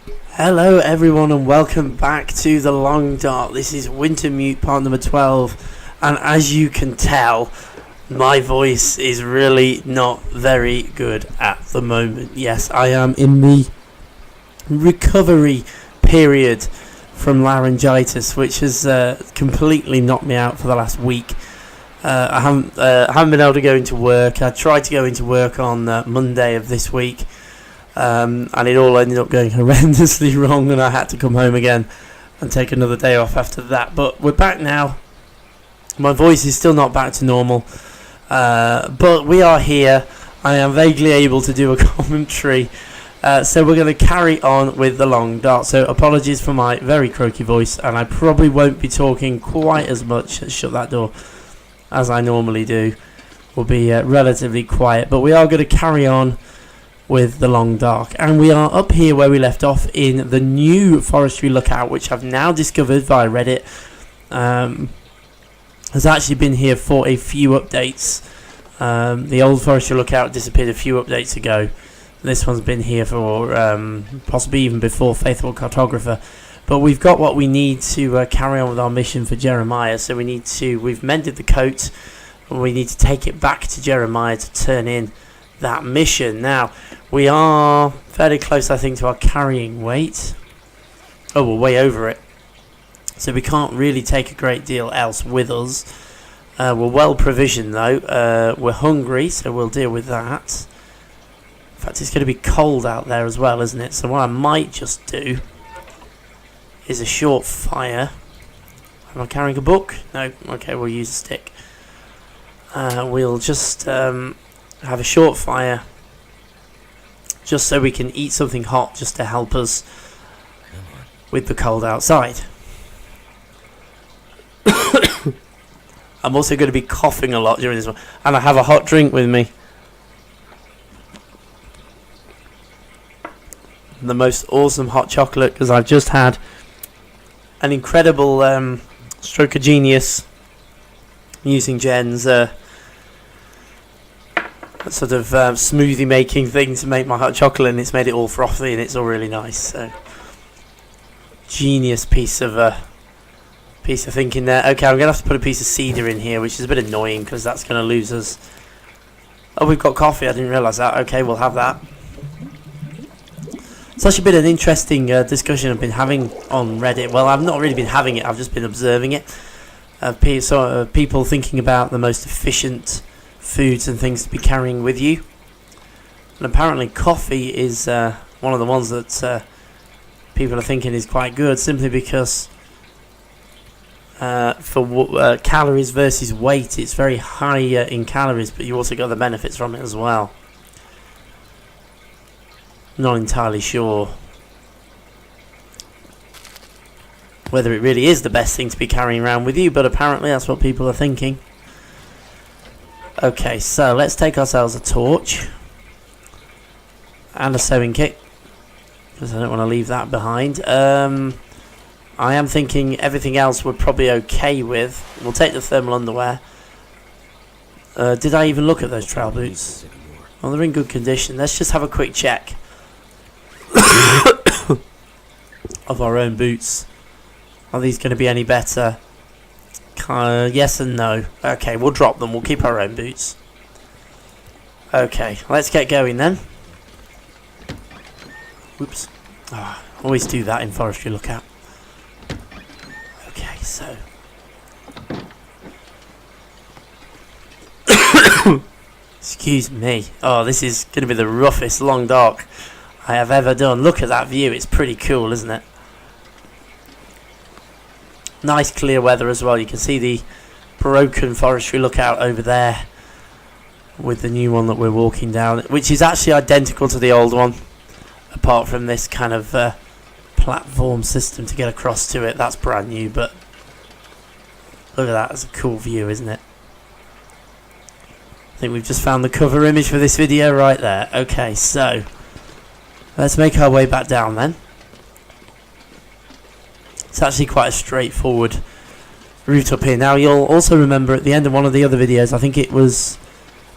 Hello everyone and welcome back to the Long Dark. This is Wintermute part number 12, and as you can tell, my voice is really not very good at the moment. Yes, I am in the recovery period from laryngitis, which has completely knocked me out for the last week. I haven't been able to go into work. I tried to go into work on Monday of this week. And it all ended up going horrendously wrong, and I had to come home again and take another day off after that. But we're back now. My voice is still not back to normal, but we are here. I am vaguely able to do a commentary, so we're going to carry on with the Long Dark. So apologies for my very croaky voice, and I probably won't be talking quite as much, shut that door, as I normally do. We'll be relatively quiet, but we are going to carry on with the Long Dark, and we are up here where we left off in the new forestry lookout, which I've now discovered via Reddit. Has actually been here for a few updates. The old forestry lookout disappeared a few updates ago. This one's been here for possibly even before Faithful Cartographer, but we've got what we need to carry on with our mission for Jeremiah. So we've mended the coat, and we need to take it back to Jeremiah to turn in that mission. Now we are fairly close, I think, to our carrying weight. Oh, we're way over it, so we can't really take a great deal else with us. We're well provisioned though. We're hungry, so we'll deal with that. In fact, it's going to be cold out there as well, isn't it? So what I might just do is a short fire. Am I carrying a book? No. Okay, we'll use a stick. We'll just have a short fire, just so we can eat something hot, just to help us with the cold outside. I'm also going to be coughing a lot during this one, and I have a hot drink with me. The most awesome hot chocolate, because I've just had an incredible stroke of genius using Jen's sort of smoothie making thing to make my hot chocolate, and it's made it all frothy and it's all really nice. So genius piece of thinking there. Okay, I'm gonna have to put a piece of cedar in here, which is a bit annoying because that's gonna lose us. Oh, we've got coffee. I didn't realise that. Okay, we'll have that. It's actually been an interesting discussion I've been having on Reddit. Well, I've not really been having it, I've just been observing it. People thinking about the most efficient foods and things to be carrying with you, and apparently coffee is one of the ones that people are thinking is quite good, simply because for calories versus weight, it's very high in calories, but you also got the benefits from it as well. Not entirely sure whether it really is the best thing to be carrying around with you, but apparently that's what people are thinking. Okay, so let's take ourselves a torch and a sewing kit, because I don't want to leave that behind. I am thinking everything else we're probably okay with. We'll take the thermal underwear. Did I even look at those trail boots? Well, they're in good condition. Let's just have a quick check of our own boots. Are these going to be any better? Yes and no. Okay, we'll drop them. We'll keep our own boots. Okay, let's get going then. Whoops. Oh, always do that in forestry lookout. Okay, so excuse me. Oh, this is going to be the roughest Long Dark I have ever done. Look at that view. It's pretty cool, isn't it? Nice clear weather as well. You can see the broken forestry lookout over there with the new one that we're walking down, which is actually identical to the old one, apart from this kind of platform system to get across to it. That's brand new, but look at that. That's a cool view, isn't it? I think we've just found the cover image for this video right there. Okay, so let's make our way back down then. It's actually quite a straightforward route up here. Now, you'll also remember at the end of one of the other videos, I think it was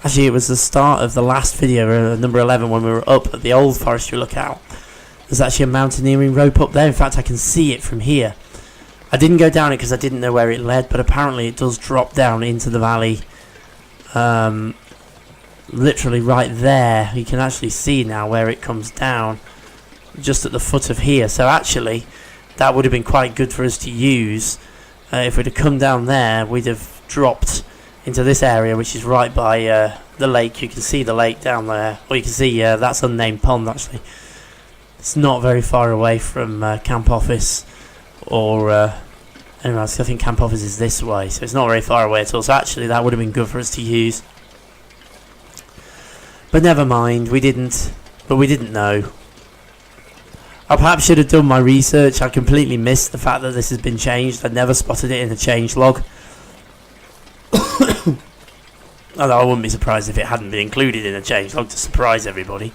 the start of the last video, number 11, when we were up at the old forestry lookout, There's actually a mountaineering rope up there. In fact, I can see it from here. I didn't go down it because I didn't know where it led, but apparently it does drop down into the valley. Literally right there. You can actually see now where it comes down, just at the foot of here. So actually, that would have been quite good for us to use. If we'd have come down there, we'd have dropped into this area, which is right by the lake. You can see the lake down there, or you can see that's unnamed pond actually. It's not very far away from camp office, or anyway, I think camp office is this way, so it's not very far away at all. So actually, that would have been good for us to use. But never mind, we didn't. But we didn't know. I perhaps should have done my research. I completely missed the fact that this has been changed. I never spotted it in the change log. Although I wouldn't be surprised if it hadn't been included in a change log to surprise everybody.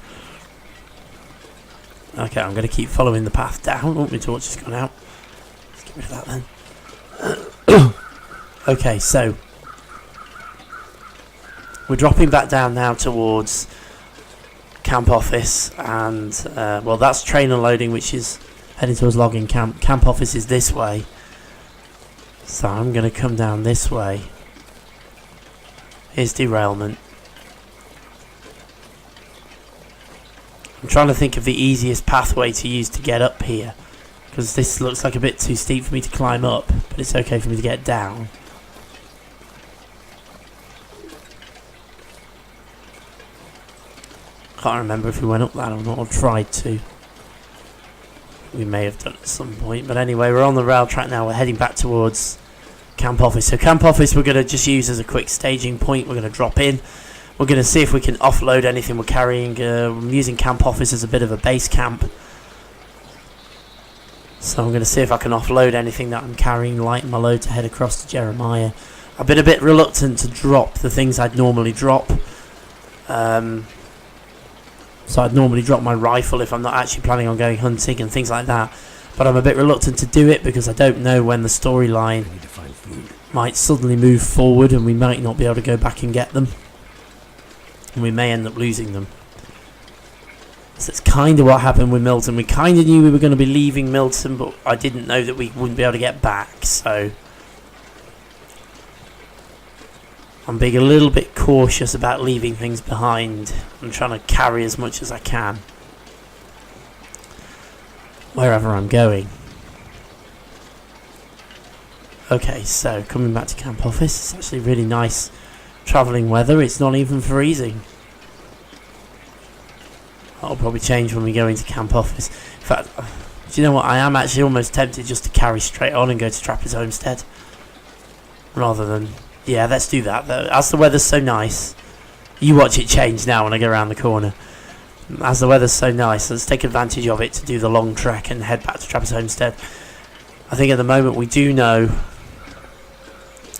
Okay, I'm going to keep following the path down. Oh, my torch has gone out. Let's get rid of that then. Okay, so we're dropping back down now towards camp office, and well, that's train unloading, which is heading towards logging camp. Camp office is this way, so I'm going to come down this way. Here's derailment. I'm trying to think of the easiest pathway to use to get up here, because this looks like a bit too steep for me to climb up, but it's okay for me to get down. Can't remember if we went up that or not, or tried to. We may have done at some point, but anyway, we're on the rail track now. We're heading back towards camp office. So camp office we're going to just use as a quick staging point. We're going to drop in. We're going to see if we can offload anything we're carrying. I'm using camp office as a bit of a base camp. So I'm going to see if I can offload anything that I'm carrying, lighten my load to head across to Jeremiah. I've been a bit reluctant to drop the things I'd normally drop. So I'd normally drop my rifle if I'm not actually planning on going hunting and things like that. But I'm a bit reluctant to do it because I don't know when the storyline might suddenly move forward and we might not be able to go back and get them. And we may end up losing them. So that's kind of what happened with Milton. We kind of knew we were going to be leaving Milton, but I didn't know that we wouldn't be able to get back. So I'm being a little bit cautious about leaving things behind. I'm trying to carry as much as I can wherever I'm going. Okay, so coming back to camp office, it's actually really nice travelling weather. It's not even freezing. That'll probably change when we go into camp office. In fact, do you know what? I am actually almost tempted just to carry straight on and go to Trapper's Homestead. Rather than... yeah, let's do that though. As the weather's so nice, you watch it change now when I go around the corner. As the weather's so nice, let's take advantage of it to do the long trek and head back to Trapper's Homestead. I think at the moment we do know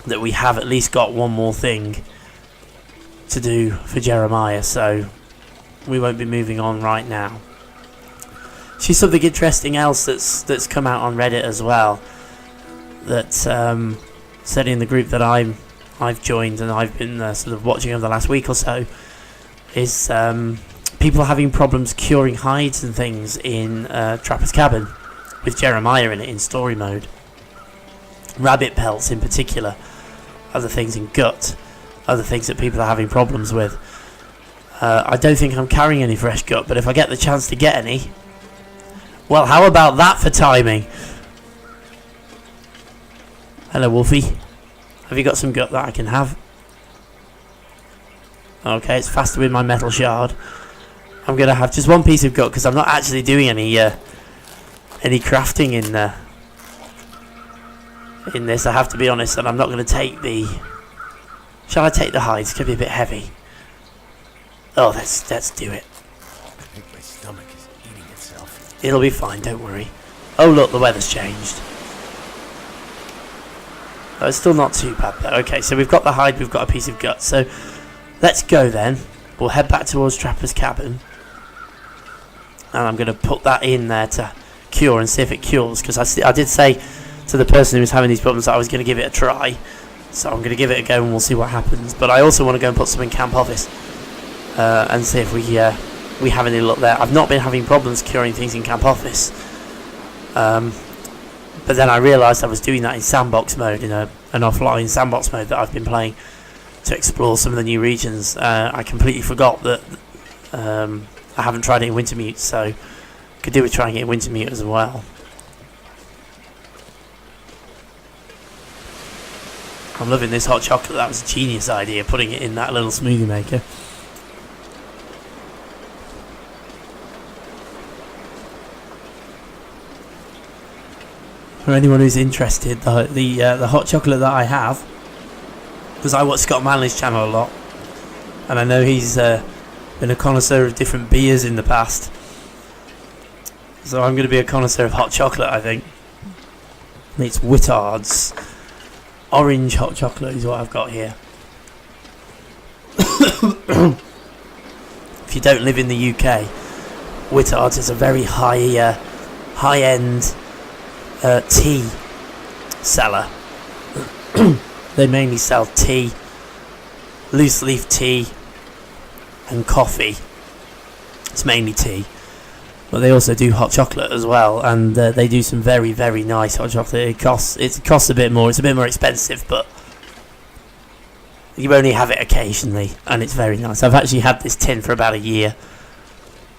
that we have at least got one more thing to do for Jeremiah, so we won't be moving on right now. See, something interesting else that's come out on Reddit as well, that said in the group that I've joined and I've been sort of watching over the last week or so, is people having problems curing hides and things in Trapper's Cabin with Jeremiah in it in story mode. Rabbit pelts in particular, other things in gut, other things that people are having problems with. I don't think I'm carrying any fresh gut, but if I get the chance to get any, well, how about that for timing? Hello, Wolfie. Have you got some gut that I can have? Okay, it's faster with my metal shard. I'm going to have just one piece of gut because I'm not actually doing any crafting in this. I have to be honest, and I'm not going to take the... shall I take the hides? It could be a bit heavy. Oh, let's do it. I think my stomach is eating itself. It'll be fine, don't worry. Oh look, the weather's changed. Oh, it's still not too bad though. Okay, so we've got the hide, we've got a piece of gut. So let's go then. We'll head back towards Trapper's Cabin. And I'm going to put that in there to cure and see if it cures. Because I did say to the person who was having these problems that I was going to give it a try. So I'm going to give it a go and we'll see what happens. But I also want to go and put some in camp office. And see if we we have any luck there. I've not been having problems curing things in Camp Office. But then I realised I was doing that in sandbox mode, in an offline sandbox mode that I've been playing to explore some of the new regions. I completely forgot that I haven't tried it in Wintermute, so could do with trying it in Wintermute as well. I'm loving this hot chocolate. That was a genius idea, putting it in that little smoothie maker. For anyone who's interested, the hot chocolate that I have, because I watch Scott Manley's channel a lot, and I know he's been a connoisseur of different beers in the past, so I'm going to be a connoisseur of hot chocolate, I think. And it's Wittard's orange hot chocolate is what I've got here. If you don't live in the UK, Wittard's is a very high-end tea seller. They mainly sell tea, loose leaf tea, and coffee. It's mainly tea, but they also do hot chocolate as well, and they do some very, very nice hot chocolate. It costs a bit more. It's a bit more expensive, but you only have it occasionally, and it's very nice. I've actually had this tin for about a year,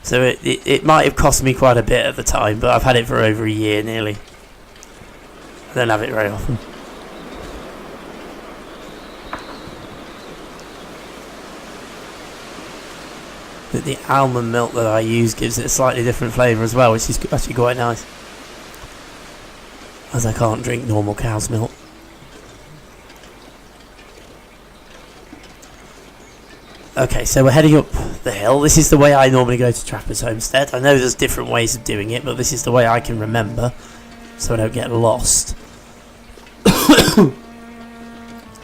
so it might have cost me quite a bit at the time, but I've had it for over a year nearly. I don't have it very often. The almond milk that I use gives it a slightly different flavour as well, which is actually quite nice, as I can't drink normal cow's milk. Okay, so we're heading up the hill. This is the way I normally go to Trapper's Homestead. I know there's different ways of doing it, but this is the way I can remember, so I don't get lost.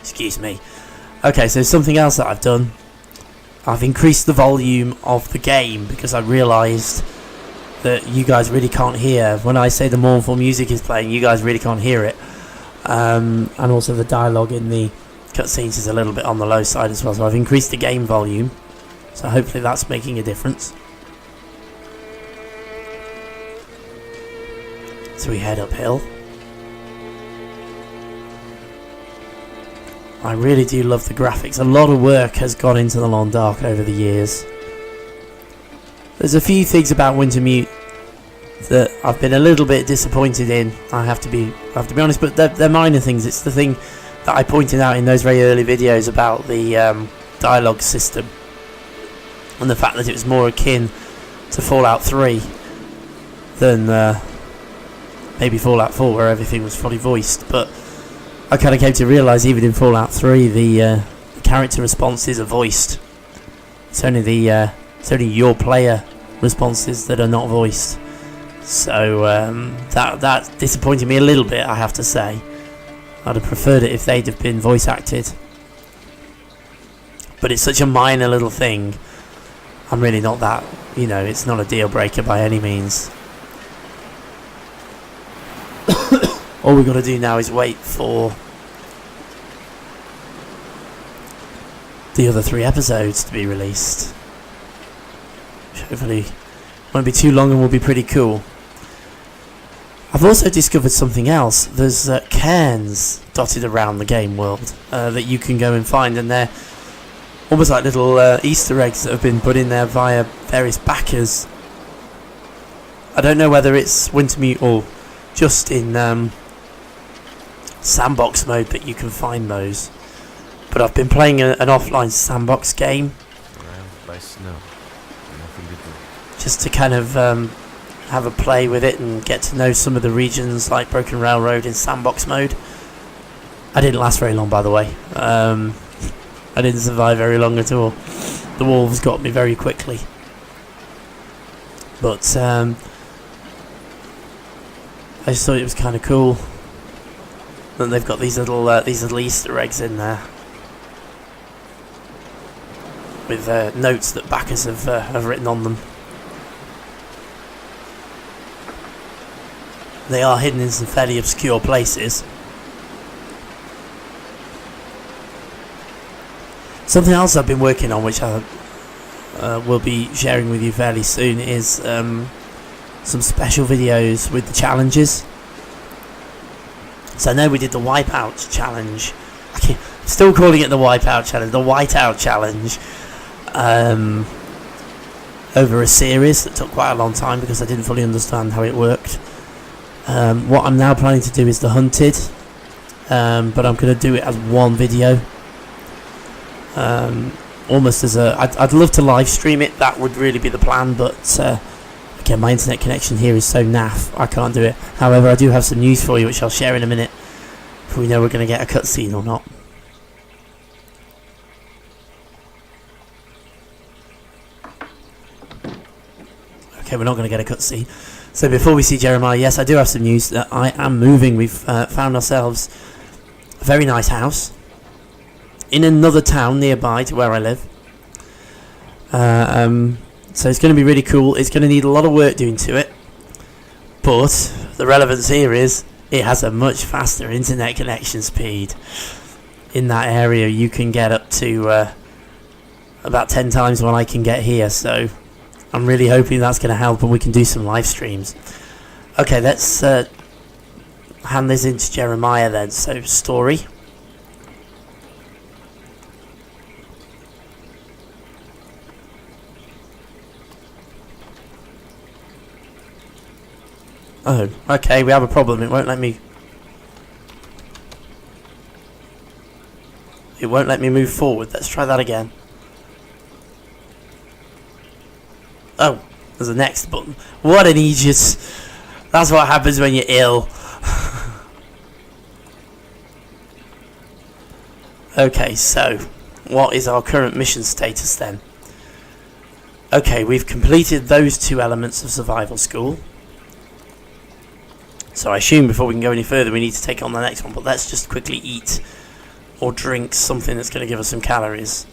Excuse me. Okay, so something else that I've done. I've increased the volume of the game because I realised that you guys really can't hear. When I say the mournful music is playing, you guys really can't hear it. And also the dialogue in the cutscenes is a little bit on the low side as well. So I've increased the game volume. So hopefully that's making a difference. So we head uphill. I really do love the graphics. A lot of work has gone into The Long Dark over the years. There's a few things about Wintermute that I've been a little bit disappointed in. I have to be honest, but they're minor things. It's the thing that I pointed out in those very early videos about the dialogue system and the fact that it was more akin to Fallout 3 than maybe Fallout 4, where everything was fully voiced. But I kind of came to realise even in Fallout 3 the character responses are voiced. It's only your player responses that are not voiced. So that disappointed me a little bit, I have to say. I'd have preferred it if they'd have been voice acted. But it's such a minor little thing. I'm really not that, it's not a deal breaker by any means. All we've got to do now is wait for the other 3 episodes to be released, which hopefully won't be too long and will be pretty cool. I've also discovered something else. There's cairns dotted around the game world that you can go and find, and they're almost like little Easter eggs that have been put in there via various backers. I don't know whether it's Wintermute or just in sandbox mode that you can find those, but I've been playing an offline sandbox game By snow. Nothing to do. just to kind of have a play with it and get to know some of the regions, like Broken Railroad in sandbox mode. I didn't last very long, by the way. I didn't survive very long at all. The wolves got me very quickly, but I just thought it was kind of cool. And they've got these little Easter eggs in there with notes that backers have written on them. They are hidden in some fairly obscure places. Something else I've been working on, which I we'll be sharing with you fairly soon is some special videos with the challenges. So I know we did the Wipeout challenge. I'm still calling it the Wipeout challenge, the Whiteout challenge. Over a series that took quite a long time because I didn't fully understand how it worked. What I'm now planning to do is the Hunted, but I'm going to do it as one video. Almost as I'd love to live stream it, that would really be the plan, but again, my internet connection here is so naff, I can't do it. However, I do have some news for you which I'll share in a minute, if we know we're going to get a cutscene or not. Okay, we're not going to get a cutscene. So before we see Jeremiah, yes, I do have some news that I am moving. We've found ourselves a very nice house in another town nearby to where I live. So it's going to be really cool. It's going to need a lot of work doing to it, but the relevance here is it has a much faster internet connection speed. In that area you can get up to about 10 times what I can get here, so I'm really hoping that's going to help and we can do some live streams. Okay, let's hand this into Jeremiah then. So, story. Oh, okay, we have a problem. It won't let me move forward. Let's try that again. Oh, there's a next button. What an idiot. That's what happens when you're ill. Okay, so what is our current mission status then? Okay, we've completed those two elements of survival school. So I assume before we can go any further we need to take on the next one, but let's just quickly eat or drink something that's going to give us some calories,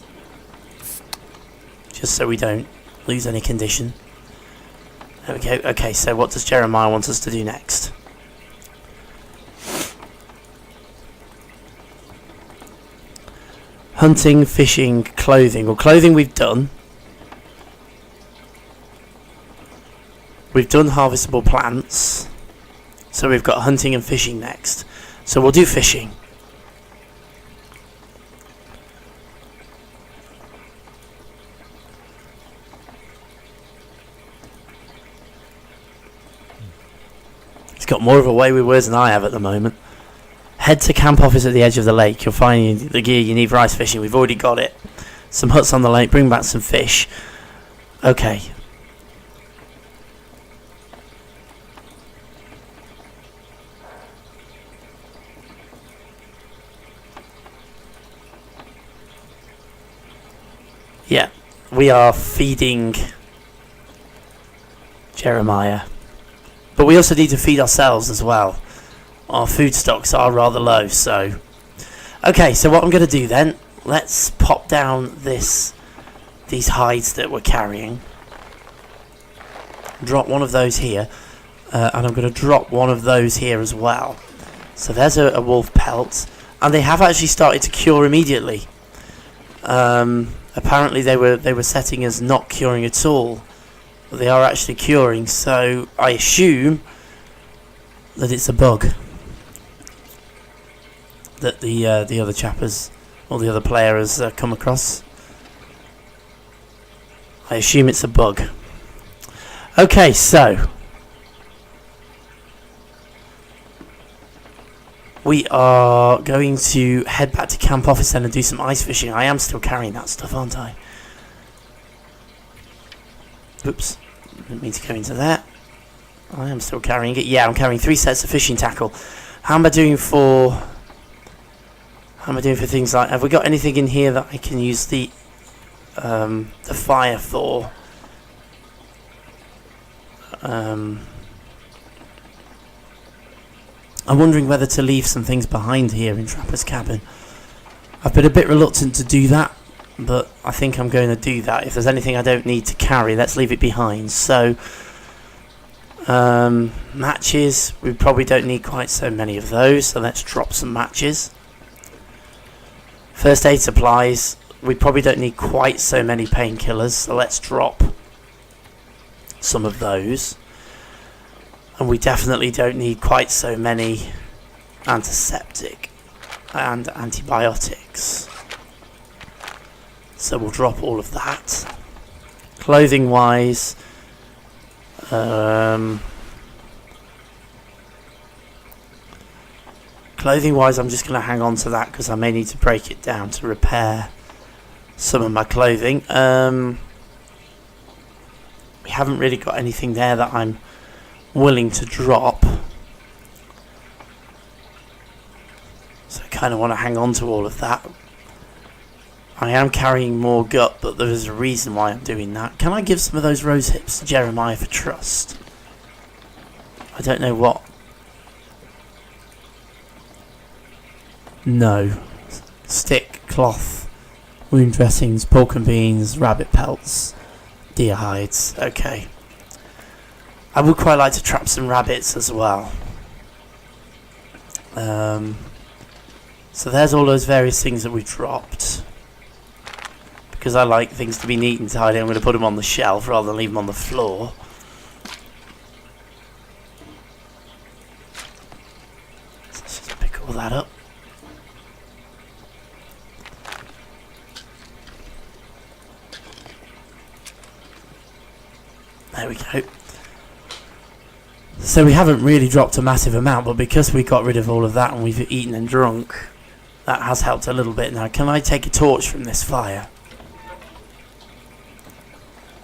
just so we don't lose any condition. There we go. Okay, so what does Jeremiah want us to do next? Hunting, fishing, clothing. Well, clothing we've done. We've done harvestable plants. So we've got hunting and fishing next. So we'll do fishing. He's got more of a way with words than I have at the moment. Head to camp office at the edge of the lake. You'll find the gear you need for ice fishing. We've already got it. Some huts on the lake. Bring back some fish. Okay. Yeah, we are feeding Jeremiah. But we also need to feed ourselves as well. Our food stocks are rather low, so... Okay, so what I'm going to do then, let's pop down these hides that we're carrying. Drop one of those here. And I'm going to drop one of those here as well. So there's a wolf pelt. And they have actually started to cure immediately. Apparently they were setting as not curing at all, but they are actually curing, so I assume that it's a bug that the other chap has, or the other player has come across. I assume it's a bug. Okay, so we are going to head back to camp office then and do some ice fishing. I am still carrying that stuff, aren't I? Oops, didn't mean to go into that. I am still carrying it. Yeah, I'm carrying 3 sets of fishing tackle. How am I doing for things like... Have we got anything in here that I can use the fire for? I'm wondering whether to leave some things behind here in Trapper's cabin. I've been a bit reluctant to do that, but I think I'm going to do that. If there's anything I don't need to carry, let's leave it behind. So, matches, we probably don't need quite so many of those, so let's drop some matches. First aid supplies, we probably don't need quite so many painkillers, so let's drop some of those. And we definitely don't need quite so many antiseptic and antibiotics. So we'll drop all of that. Clothing wise, I'm just going to hang on to that because I may need to break it down to repair some of my clothing. We haven't really got anything there that I'm willing to drop, so I kind of want to hang on to all of that. I am carrying more gut, but there is a reason why I'm doing that. Can I give some of those rose hips to Jeremiah for trust? I don't know what. No. Stick, cloth, wound dressings, pork and beans, rabbit pelts, deer hides. Okay. I would quite like to trap some rabbits as well. So there's all those various things that we dropped. Because I like things to be neat and tidy, I'm going to put them on the shelf rather than leave them on the floor. So let's just pick all that up. There we go. So we haven't really dropped a massive amount, but because we got rid of all of that and we've eaten and drunk, that has helped a little bit. Now, can I take a torch from this fire?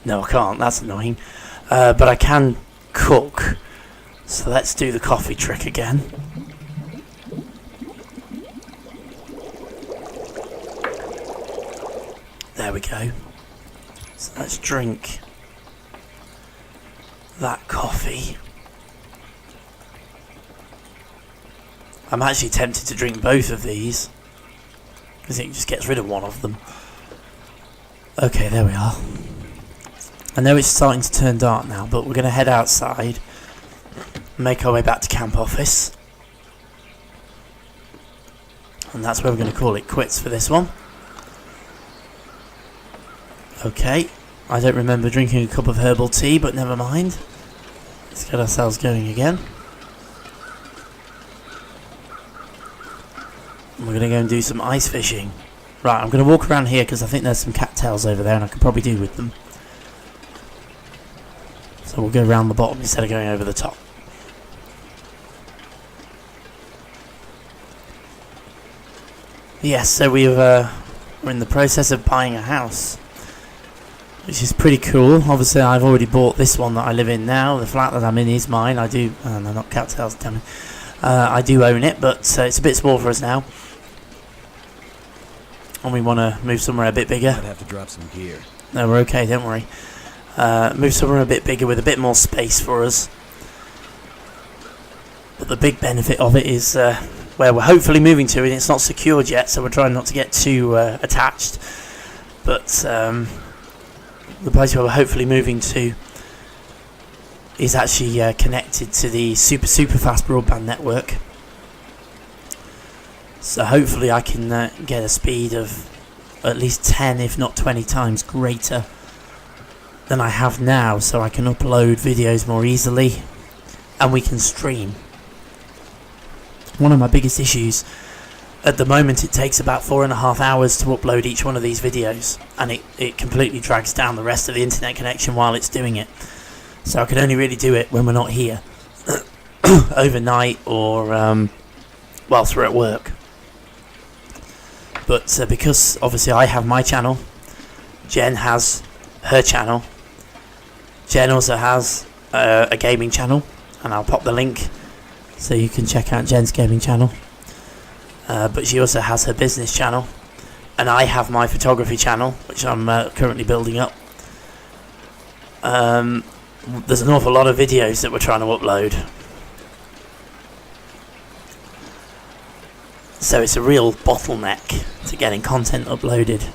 No, I can't. That's annoying. But I can cook. So let's do the coffee trick again. There we go. So let's drink that coffee. I'm actually tempted to drink both of these because it just gets rid of one of them. Okay, there we are. I know it's starting to turn dark now, but we're going to head outside and make our way back to camp office. And that's where we're going to call it quits for this one. Okay, I don't remember drinking a cup of herbal tea, but never mind. Let's get ourselves going again. And we're going to go and do some ice fishing. Right, I'm going to walk around here because I think there's some cattails over there and I could probably do with them. So we'll go around the bottom instead of going over the top. Yes, so we're in the process of buying a house, which is pretty cool. Obviously, I've already bought this one that I live in now. The flat that I'm in is mine. I do... no, not cattails, damn it. I do own it, but it's a bit small for us now. And we want to move somewhere a bit bigger. I'd have to drop some gear. No, we're okay, don't worry. Move somewhere a bit bigger with a bit more space for us. But the big benefit of it is where we're hopefully moving to, and it's not secured yet, so we're trying not to get too attached. But the place where we're hopefully moving to is actually connected to the super fast broadband network. So hopefully I can get a speed of at least 10 if not 20 times greater than I have now, so I can upload videos more easily and we can stream. One of my biggest issues at the moment, it takes about 4.5 hours to upload each one of these videos, and it completely drags down the rest of the internet connection while it's doing it. So I can only really do it when we're not here overnight or whilst we're at work. But because obviously I have my channel, Jen has her channel, Jen also has a gaming channel, and I'll pop the link so you can check out Jen's gaming channel. But she also has her business channel, and I have my photography channel, which I'm currently building up. There's an awful lot of videos that we're trying to upload, so it's a real bottleneck to getting content uploaded.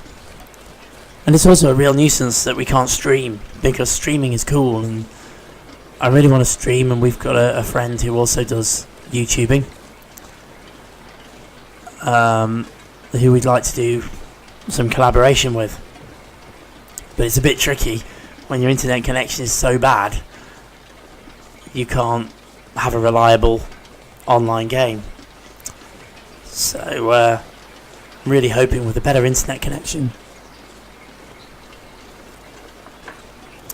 And it's also a real nuisance that we can't stream, because streaming is cool and I really want to stream, and we've got a friend who also does YouTubing, who we'd like to do some collaboration with. But it's a bit tricky when your internet connection is so bad you can't have a reliable online game. So I'm really hoping with a better internet connection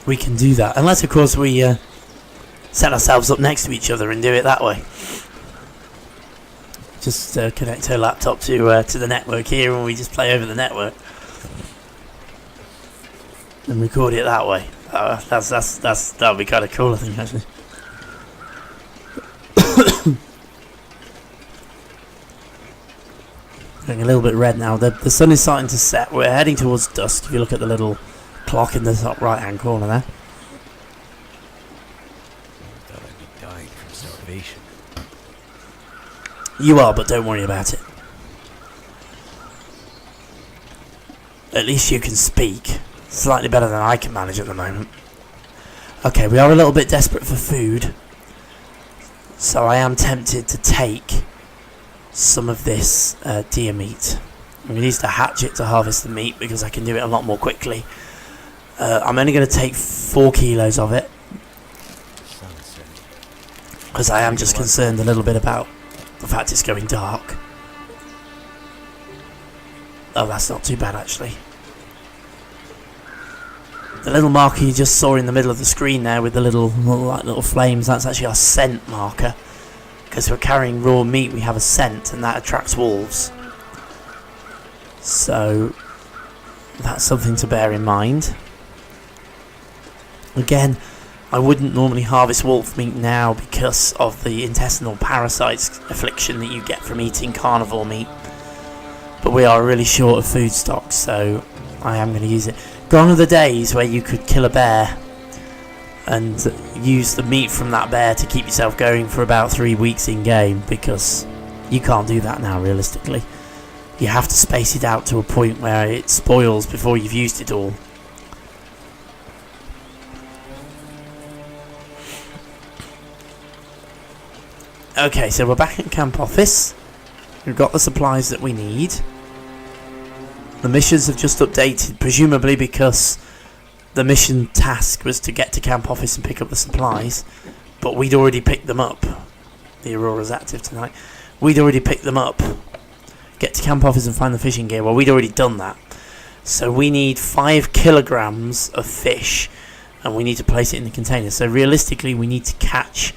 we can do that, unless of course we set ourselves up next to each other and do it that way. Just connect her laptop to the network here and we just play over the network and record it that way. That would be kind of cool, I think, actually. Getting a little bit red now. The sun is starting to set. We're heading towards dusk. If you look at the little clock in the top right hand corner there. I thought I'd be dying from starvation. You are, but don't worry about it. At least you can speak. Slightly better than I can manage at the moment. Okay, we are a little bit desperate for food. So I am tempted to take some of this deer meat. I'm going to use the hatchet to harvest the meat because I can do it a lot more quickly. I'm only going to take 4 kilos of it because I am just concerned a little bit about the fact it's going dark. Oh, that's not too bad actually. The little marker you just saw in the middle of the screen there with the little flames, that's actually our scent marker. Because we're carrying raw meat, we have a scent, and that attracts wolves. So that's something to bear in mind. Again, I wouldn't normally harvest wolf meat now because of the intestinal parasites affliction that you get from eating carnivore meat. But we are really short of food stock, so I am going to use it. Gone are the days where you could kill a bear and use the meat from that bear to keep yourself going for about 3 weeks in game, because you can't do that now realistically. You have to space it out to a point where it spoils before you've used it all. Okay, so we're back at camp office. We've got the supplies that we need. The missions have just updated, presumably because the mission task was to get to camp office and pick up the supplies, but we'd already picked them up. The Aurora's active tonight. We'd already picked them up. Get to camp office and find the fishing gear. Well, we'd already done that. So we need 5 kilograms of fish, and we need to place it in the container. So realistically, we need to catch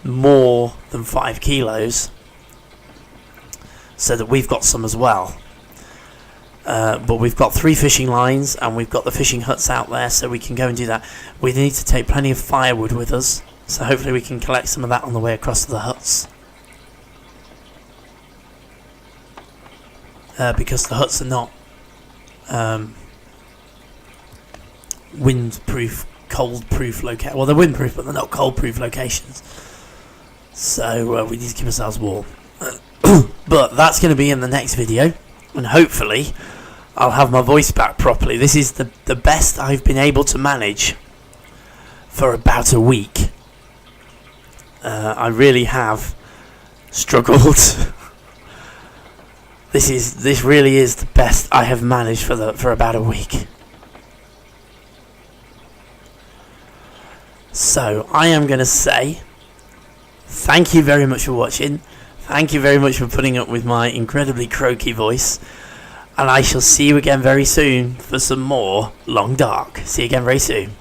more than 5 kilos so that we've got some as well. But we've got 3 fishing lines and we've got the fishing huts out there, so we can go and do that. We need to take plenty of firewood with us, so hopefully we can collect some of that on the way across to the huts. Because the huts are not windproof, cold-proof locations. Well, they're windproof, but they're not cold-proof locations. So we need to keep ourselves warm. But that's going to be in the next video, and hopefully I'll have my voice back properly. This is the best I've been able to manage for about a week. I really have struggled. This really is the best I have managed for about a week. So I am going to say thank you very much for watching. Thank you very much for putting up with my incredibly croaky voice. And I shall see you again very soon for some more Long Dark. See you again very soon.